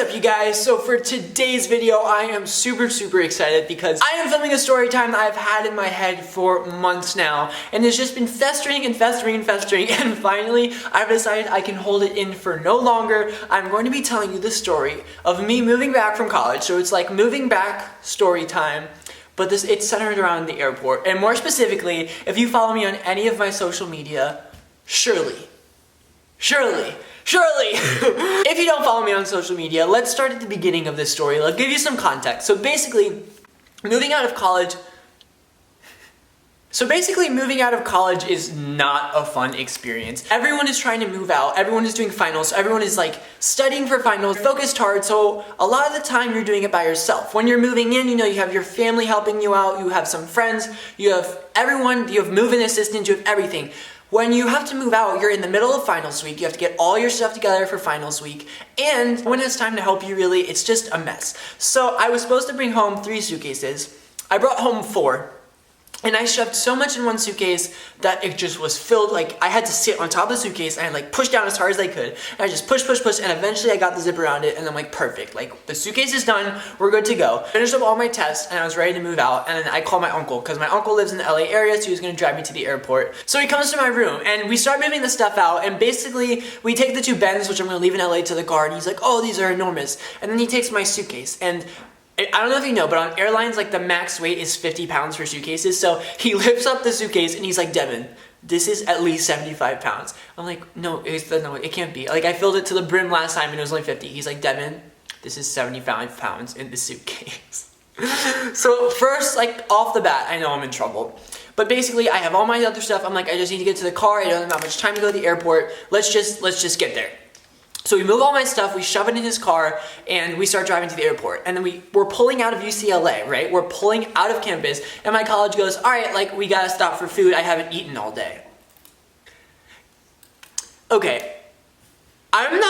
up, you guys? So for today's video, I am super excited because I am filming a story time that I've had in my head for months now, and it's just been festering and finally I've decided I can hold it in for no longer. I'm going to be telling you the story of me moving back from college. So it's like moving back story time, but it's centered around the airport. And more specifically, if you follow me on any of my social media, Shirley. If you don't follow me on social media, let's start at the beginning of this story. I'll give you some context. So basically, moving out of college is not a fun experience. Everyone is trying to move out, everyone is doing finals, everyone is like studying for finals, focused hard, so a lot of the time you're doing it by yourself. When you're moving in, you know, you have your family helping you out, you have some friends, you have everyone, you have move-in assistants, you have everything. When you have to move out, you're in the middle of finals week, you have to get all your stuff together for finals week, and no one has time to help you really, it's just a mess. So I was supposed to bring home 3 suitcases. I brought home 4. And I shoved so much in one suitcase that it just was filled. Like, I had to sit on top of the suitcase and I like pushed down as hard as I could. And I just push, and eventually I got the zip around it and I'm like, perfect. Like, the suitcase is done, we're good to go. Finished up all my tests and I was ready to move out, and then I called my uncle, because my uncle lives in the LA area, so he was gonna drive me to the airport. So he comes to my room and we start moving the stuff out, and basically we take the 2 bins, which I'm gonna leave in LA, to the car, and he's like, oh, these are enormous. And then he takes my suitcase, and I don't know if you know, but on airlines, like, the max weight is 50 pounds for suitcases. So he lifts up the suitcase and he's like, Devin, this is at least 75 pounds. I'm like, no, it can't be. Like, I filled it to the brim last time and it was only 50. He's like, Devin, this is 75 pounds in the suitcase. So first, like, off the bat, I know I'm in trouble. But basically, I have all my other stuff. I'm like, I just need to get to the car. I don't have much time to go to the airport. Let's just get there. So we move all my stuff, we shove it in his car, and we start driving to the airport. And then we're pulling out of UCLA, right? We're pulling out of campus, and my college goes, all right, like, we gotta stop for food. I haven't eaten all day. Okay, I'm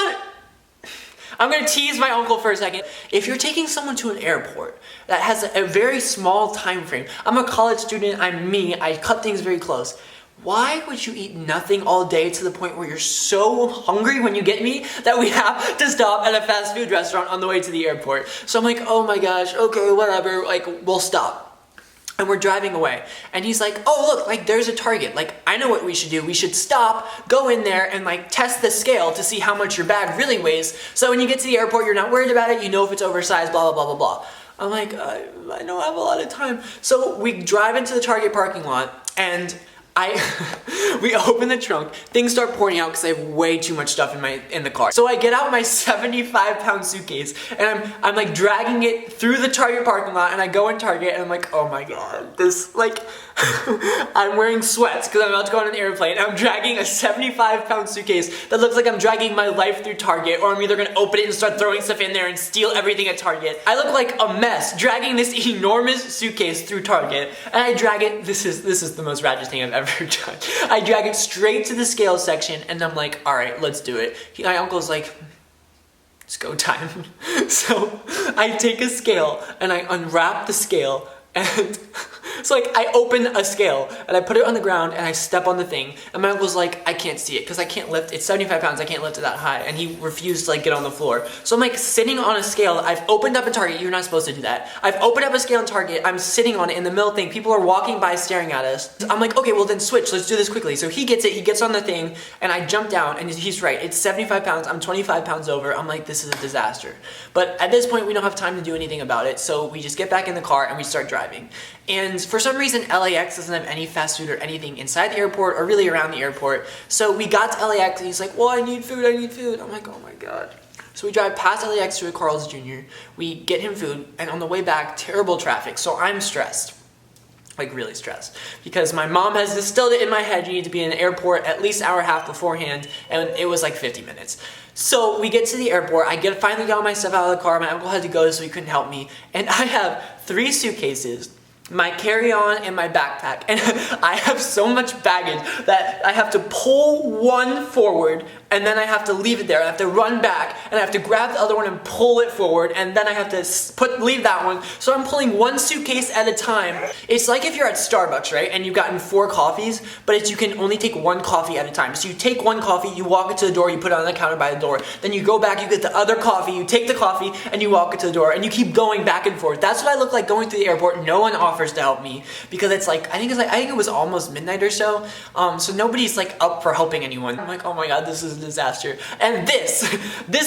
gonna tease my uncle for a second. If you're taking someone to an airport that has a very small time frame, I'm a college student, I'm me, I cut things very close. Why would you eat nothing all day to the point where you're so hungry when you get me that we have to stop at a fast food restaurant on the way to the airport? So I'm like, oh my gosh, okay, whatever, like, we'll stop. And we're driving away. And he's like, oh, look, like, there's a Target. Like, I know what we should do. We should stop, go in there, and like test the scale to see how much your bag really weighs. So when you get to the airport, you're not worried about it. You know if it's oversized, blah, blah, blah, blah, blah. I'm like, I don't have a lot of time. So we drive into the Target parking lot, and we open the trunk, things start pouring out because I have way too much stuff in the car. So I get out my 75-pound suitcase and I'm like dragging it through the Target parking lot, and I go in Target and I'm like, oh my god, this, like, I'm wearing sweats because I'm about to go on an airplane, and I'm dragging a 75-pound suitcase that looks like I'm dragging my life through Target, or I'm either gonna open it and start throwing stuff in there and steal everything at Target. I look like a mess dragging this enormous suitcase through Target, and I drag it, this is the most ratchet thing I've ever done. I drag it straight to the scale section, and I'm like, alright, let's do it. My uncle's like, it's go time. So I take a scale and I unwrap the scale, and so like I open a scale and I put it on the ground and I step on the thing, and my uncle's like, I can't see it because I can't lift, it's 75 pounds, I can't lift it that high, and he refused to like get on the floor. So I'm like sitting on a scale. I've opened up a Target, you're not supposed to do that. I've opened up a scale in Target, I'm sitting on it in the middle thing, people are walking by staring at us. I'm like, okay, well then switch, let's do this quickly. So he gets it, he gets on the thing, and I jump down, and he's right, it's 75 pounds, I'm 25 pounds over. I'm like, this is a disaster. But at this point, we don't have time to do anything about it, so we just get back in the car and we start driving. And for some reason, LAX doesn't have any fast food or anything inside the airport or really around the airport. So we got to LAX and he's like, well, I need food. I'm like, oh my god. So we drive past LAX to a Carl's Jr. We get him food, and on the way back, terrible traffic. So I'm stressed. Like, really stressed. Because my mom has distilled it in my head, you need to be in an airport at least an hour and a half beforehand, and it was like 50 minutes. So we get to the airport, I finally got all my stuff out of the car, my uncle had to go so he couldn't help me, and I have 3 suitcases my carry-on and my backpack, and I have so much baggage that I have to pull one forward and then I have to leave it there. I have to run back and I have to grab the other one and pull it forward, and then I have to leave that one. So I'm pulling one suitcase at a time. It's like if you're at Starbucks, right, and you've gotten 4 coffees, but you can only take 1 coffee at a time. So you take 1 coffee, you walk it to the door, you put it on the counter by the door, then you go back, you get the other coffee, you take the coffee, and you walk it to the door, and you keep going back and forth. That's what I look like going through the airport. No one offers to help me because it's like, I think it was almost midnight or so. So nobody's like up for helping anyone. I'm like, oh my god, this is a disaster. And this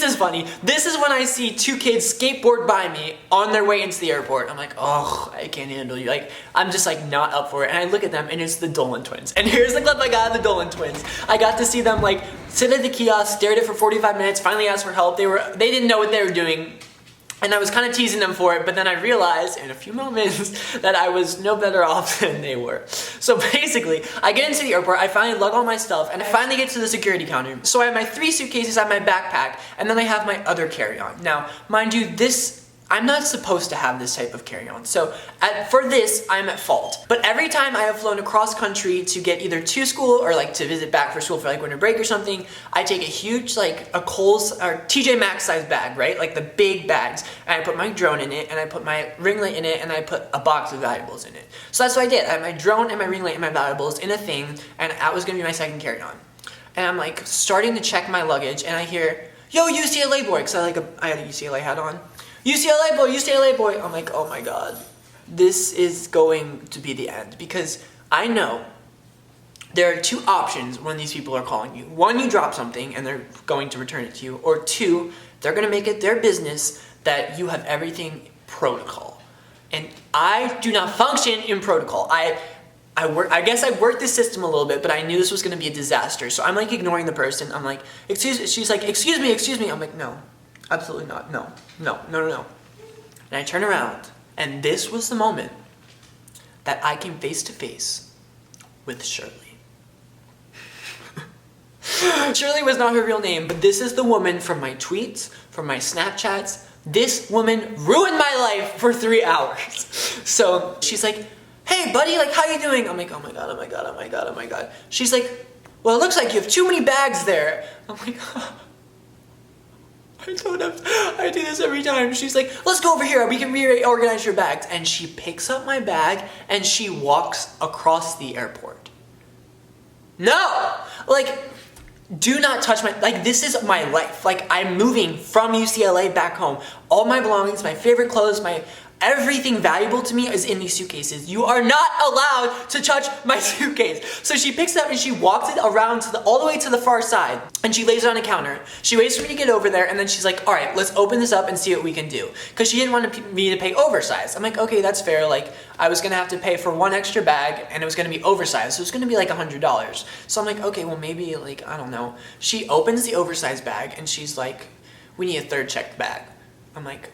is funny. This is when I see 2 kids skateboard by me on their way into the airport. I'm like, oh, I can't handle you. Like, I'm just like not up for it. And I look at them and it's the Dolan twins. And here's the clip I got of the Dolan twins. I got to see them like sit at the kiosk, stare at it for 45 minutes, finally asked for help. They didn't know what they were doing. And I was kind of teasing them for it, but then I realized in a few moments that I was no better off than they were. So basically, I get into the airport, I finally lug all my stuff, and I finally get to the security counter. So I have my 3 suitcases, I have my backpack, and then I have my other carry-on. Now, mind you, I'm not supposed to have this type of carry-on. So for this, I'm at fault. But every time I have flown across country to get either to school or like to visit back for school for like winter break or something, I take a huge like a Kohl's or TJ Maxx size bag, right? Like the big bags. And I put my drone in it and I put my ring light in it and I put a box of valuables in it. So that's what I did. I had my drone and my ring light and my valuables in a thing, and that was gonna be my second carry-on. And I'm like starting to check my luggage and I hear, yo, UCLA boy, because I had a UCLA hat on. UCLA boy, UCLA boy. I'm like, oh my god, this is going to be the end, because I know there are 2 options when these people are calling you. 1, you drop something and they're going to return it to you, or 2, they're going to make it their business that you have everything protocol. And I do not function in protocol. I guess I worked the system a little bit, but I knew this was going to be a disaster. So I'm like ignoring the person. I'm like, she's like, excuse me. I'm like, no. Absolutely not. No. And I turn around, and this was the moment that I came face to face with Shirley. Shirley was not her real name, but this is the woman from my tweets, from my Snapchats. This woman ruined my life for 3 hours. So she's like, hey buddy, like how you doing? I'm like, oh my god. She's like, well, it looks like you have too many bags there. I'm like, I do this every time. She's like, let's go over here, we can reorganize your bags. And she picks up my bag and she walks across the airport. No! Like, do not touch this is my life. Like, I'm moving from UCLA back home. All my belongings, my favorite clothes, everything valuable to me is in these suitcases. You are not allowed to touch my suitcase. So she picks it up and she walks it around all the way to the far side, and she lays it on a counter. She waits for me to get over there, and then she's like, all right, let's open this up and see what we can do. Because she didn't want me to pay oversized. I'm like, okay, that's fair. Like, I was gonna have to pay for 1 extra bag, and it was gonna be oversized. So it was gonna be like $100. So I'm like, okay, well maybe like, I don't know. She opens the oversized bag and she's like, we need a 3rd checked bag. I'm like,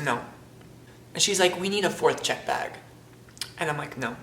no. And she's like, we need a 4th check bag. And I'm like, no.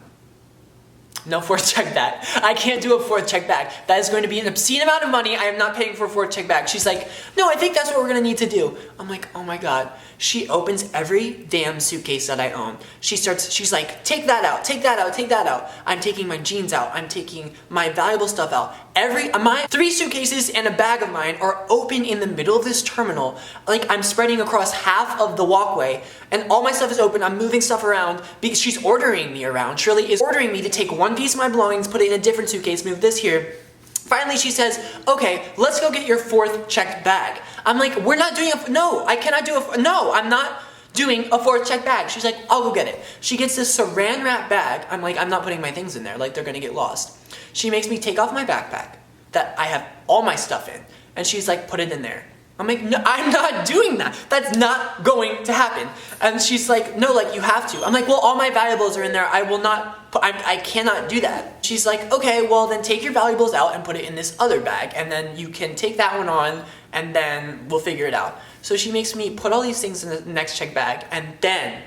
No 4th check bag. I can't do a 4th check bag. That is going to be an obscene amount of money. I am not paying for a 4th check bag. She's like, no, I think that's what we're going to need to do. I'm like, oh my god. She opens every damn suitcase that I own. She's like, take that out, take that out, take that out. I'm taking my jeans out. I'm taking my valuable stuff out. My 3 suitcases and a bag of mine are open in the middle of this terminal. Like, I'm spreading across half of the walkway, and all my stuff is open. I'm moving stuff around because she's ordering me around. Shirley is ordering me to take 1 piece of my belongings, put it in a different suitcase, move this here. Finally, she says, okay, let's go get your 4th checked bag. I'm like, we're not doing no, I cannot do no, I'm not doing a 4th checked bag. She's like, I'll go get it. She gets this saran wrap bag. I'm like, I'm not putting my things in there, like they're gonna get lost. She makes me take off my backpack that I have all my stuff in, and she's like, put it in there. I'm like, no, I'm not doing that. That's not going to happen. And she's like, no, like you have to. I'm like, well, all my valuables are in there. I cannot do that. She's like, okay, well then take your valuables out and put it in this other bag, and then you can take that one on, and then we'll figure it out. So she makes me put all these things in the next check bag, and then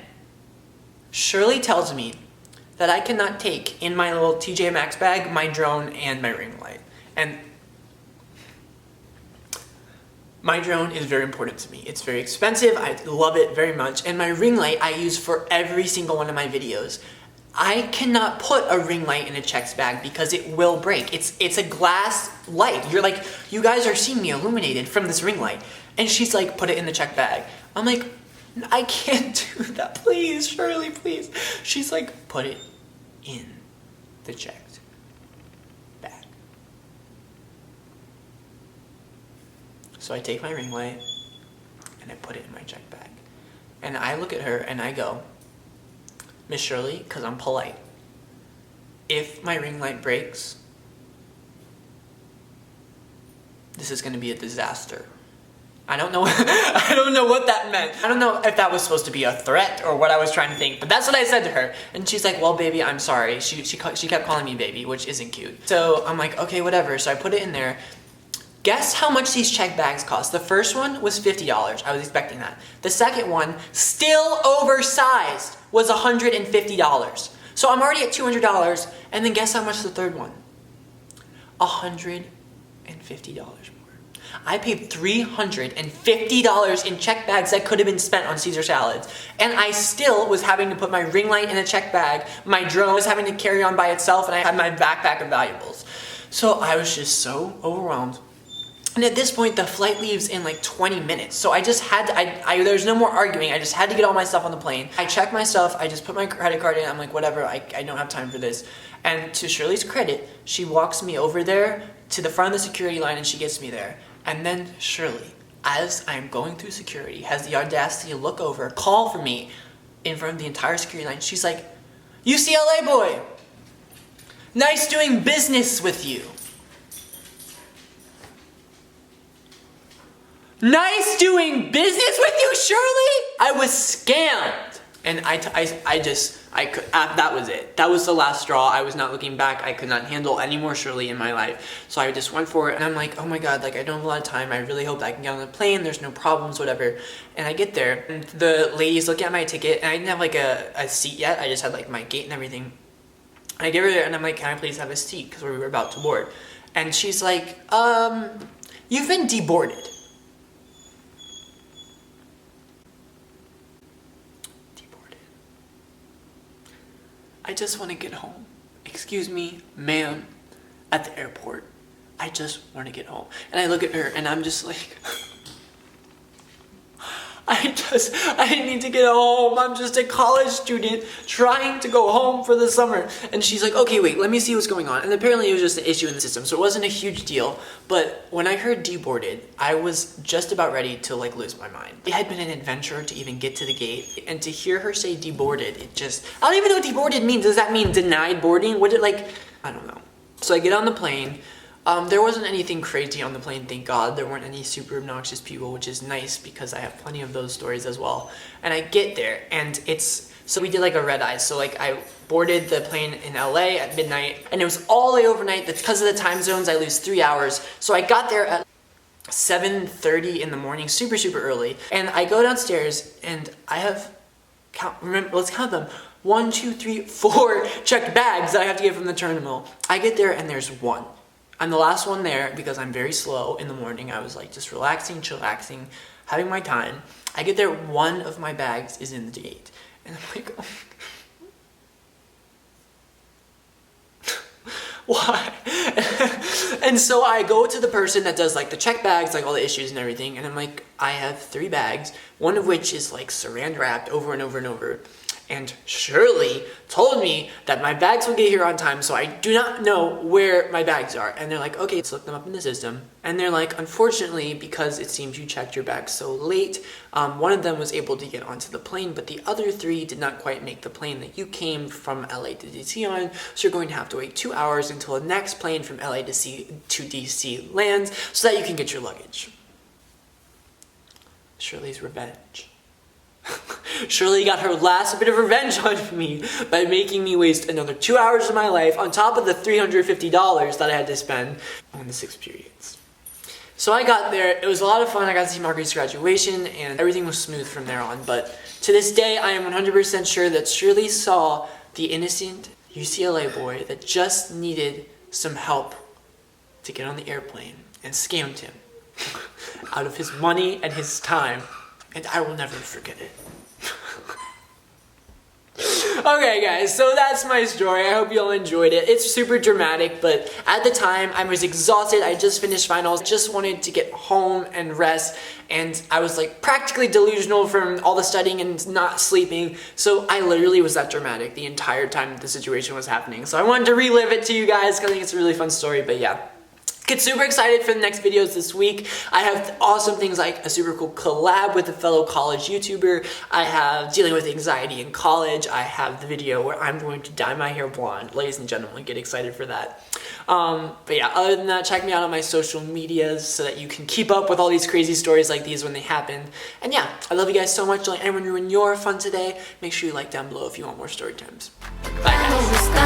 Shirley tells me that I cannot take in my little TJ Maxx bag my drone and my ring light. And My drone is very important to me. It's very expensive, I love it very much, and my ring light I use for every single one of my videos. I cannot put a ring light in a Chex bag because it will break. It's a glass light. You're like, you guys are seeing me illuminated from this ring light. And she's like, put it in the check bag. I'm like, I can't do that, please, Shirley, please. She's like, put it in the checked bag. So I take my ring light and I put it in my check bag. And I look at her and I go, Miss Shirley, because I'm polite, if my ring light breaks, this is going to be a disaster. I don't know. I don't know what that meant. I don't know if that was supposed to be a threat or what I was trying to think, but that's what I said to her. And she's like, well, baby, I'm sorry. She kept calling me baby, which isn't cute. So I'm like, okay, whatever. So I put it in there. Guess how much these check bags cost? The first one was $50. I was expecting that. The second one, still oversized, was $150. So I'm already at $200. And then guess how much the third one? $150 more. I paid $350 in check bags that could have been spent on Caesar salads. And I still was having to put my ring light in a check bag. My drone was having to carry on by itself, and I had my backpack of valuables. So I was just so overwhelmed. And at this point, the flight leaves in like 20 minutes. So I just had to, there's no more arguing. I just had to get all my stuff on the plane. I checked my stuff. I just put my credit card in. I'm like, whatever, I don't have time for this. And to Shirley's credit, she walks me over there to the front of the security line and she gets me there. And then Shirley, as I'm going through security, has the audacity to look over, call for me in front of the entire security line. She's like, UCLA boy, nice doing business with you. Nice doing business with you, Shirley? I was scammed. And that was it. That was the last straw. I was not looking back. I could not handle any more Shirley in my life. So I just went for it and I'm like, oh my God, like I don't have a lot of time. I really hope that I can get on the plane. There's no problems, whatever. And I get there and the ladies look at my ticket and I didn't have like a seat yet. I just had like my gate and everything. I get her there and I'm like, can I please have a seat? Because we were about to board. And she's like, you've been deboarded. I just want to get home. Excuse me, ma'am, at the airport. I just want to get home. And I look at her and I'm just like, I need to get home. I'm just a college student trying to go home for the summer. And she's like, okay, wait, let me see what's going on. And apparently it was just an issue in the system, so it wasn't a huge deal. But when I heard deboarded, I was just about ready to like lose my mind. It had been an adventure to even get to the gate. And to hear her say deboarded, I don't even know what deboarded means. Does that mean denied boarding? I don't know. So I get on the plane. There wasn't anything crazy on the plane, thank God. There weren't any super obnoxious people, which is nice because I have plenty of those stories as well. And I get there and so we did like a red eye. So like I boarded the plane in LA at midnight and it was all the way overnight. That's because of the time zones, I lose 3 hours. So I got there at 7:30 in the morning, super, super early. And I go downstairs and I have, let's count them. 1, 2, 3, 4 checked bags that I have to get from the terminal. I get there and there's one. I'm the last one there because I'm very slow in the morning. I was like just relaxing, chillaxing, having my time. I get there, one of my bags is in the gate. And I'm like, oh. Why? And so I go to the person that does like the check bags, like all the issues and everything. And I'm like, I have 3 bags, one of which is like saran wrapped over and over and over. And Shirley told me that my bags will get here on time, so I do not know where my bags are. And they're like, okay, let's look them up in the system. And they're like, unfortunately, because it seems you checked your bags so late, one of them was able to get onto the plane, but the other 3 did not quite make the plane that you came from LA to DC on, so you're going to have to wait 2 hours until the next plane from LA to DC lands so that you can get your luggage. Shirley's revenge. Shirley got her last bit of revenge on me by making me waste another 2 hours of my life on top of the $350 that I had to spend on the 6 periods. So I got there, it was a lot of fun, I got to see Marguerite's graduation, and everything was smooth from there on, but to this day I am 100% sure that Shirley saw the innocent UCLA boy that just needed some help to get on the airplane and scammed him. out of his money and his time, and I will never forget it. Okay guys, so that's my story. I hope you all enjoyed it. It's super dramatic, but at the time I was exhausted. I just finished finals, just wanted to get home and rest, and I was like practically delusional from all the studying and not sleeping. So I literally was that dramatic the entire time that the situation was happening. So I wanted to relive it to you guys because I think it's a really fun story, but yeah. Get super excited for the next videos this week. I have awesome things like a super cool collab with a fellow college YouTuber. I have dealing with anxiety in college. I have the video where I'm going to dye my hair blonde. Ladies and gentlemen, get excited for that. But yeah, other than that, check me out on my social medias so that you can keep up with all these crazy stories like these when they happen. And yeah, I love you guys so much. Don't let anyone ruin your fun today. Make sure you like down below if you want more story times. Bye guys.